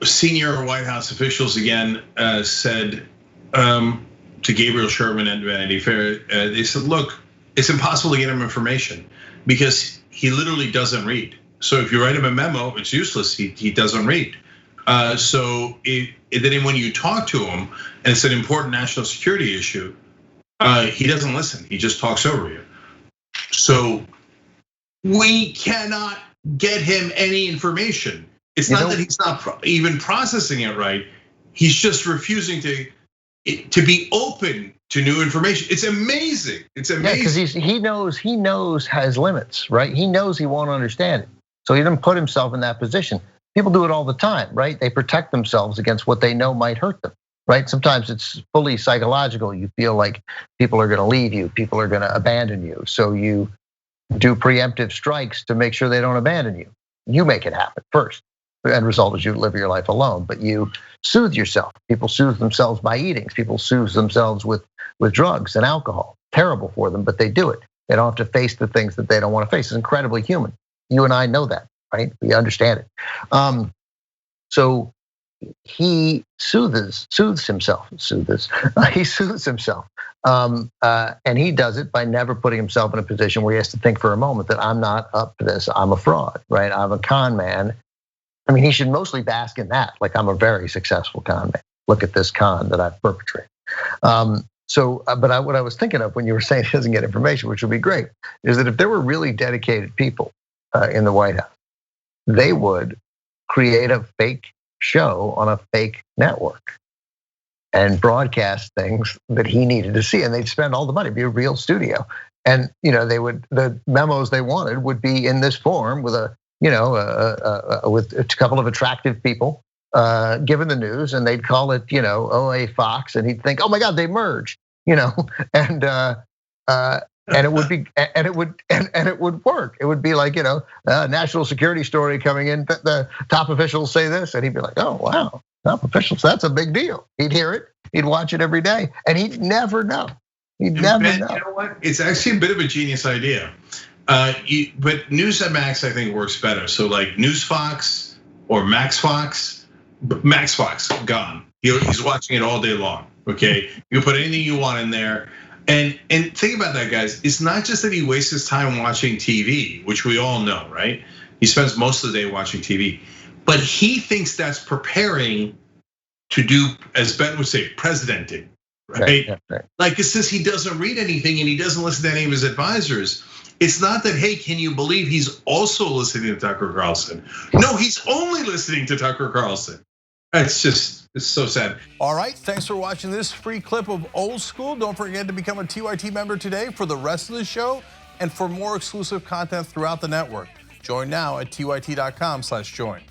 senior White House officials again said to Gabriel Sherman and Vanity Fair, they said, look, it's impossible to get him information because he literally doesn't read. So if you write him a memo, it's useless. He doesn't read. So then when you talk to him and it's an important national security issue, he doesn't listen. He just talks over you. So we cannot get him any information. It's not that he's not even processing it right. He's just refusing to be open to new information. It's amazing. It's amazing. Yeah, because he knows his limits, right? He knows he won't understand it. So he doesn't put himself in that position. People do it all the time, right? They protect themselves against what they know might hurt them, right? Sometimes it's fully psychological. You feel like people are gonna leave you, people are gonna abandon you. So you do preemptive strikes to make sure they don't abandon you. You make it happen first. The end result is you live your life alone, but you soothe yourself. People soothe themselves by eating. People soothe themselves with drugs and alcohol. Terrible for them, but they do it. They don't have to face the things that they don't want to face. It's incredibly human. You and I know that, right? We understand it. So he soothes himself. He soothes himself, and he does it by never putting himself in a position where he has to think for a moment that I'm not up to this. I'm a fraud, right? I'm a con man. I mean, he should mostly bask in that. Like, I'm a very successful con man. Look at this con that I've perpetrated. But what I was thinking of when you were saying he doesn't get information, which would be great, is that if there were really dedicated people in the White House, they would create a fake show on a fake network and broadcast things that he needed to see, and they'd spend all the money, be a real studio. And the memos they wanted would be in this form with with a couple of attractive people given the news, and they'd call it, OA Fox, and he'd think, oh my God, they merged, and it would be, and it would work. It would be like, a national security story coming in. The top officials say this, and he'd be like, oh wow, top officials, that's a big deal. He'd hear it, he'd watch it every day, and he'd never know. He'd never know. You know what? It's actually a bit of a genius idea. But News at Max, I think, works better. So like News Fox or Max Fox gone. He's watching it all day long. Okay, you can put anything you want in there. And think about that, guys. It's not just that he wastes his time watching TV, which we all know, right? He spends most of the day watching TV, but he thinks that's preparing to do, as Ben would say, presidenting, right? Right. Like, it says he doesn't read anything and he doesn't listen to any of his advisors. It's not that, hey, can you believe he's also listening to Tucker Carlson? No, he's only listening to Tucker Carlson. It's so sad. All right, thanks for watching this free clip of Old School. Don't forget to become a TYT member today for the rest of the show and for more exclusive content throughout the network. Join now at tyt.com/join.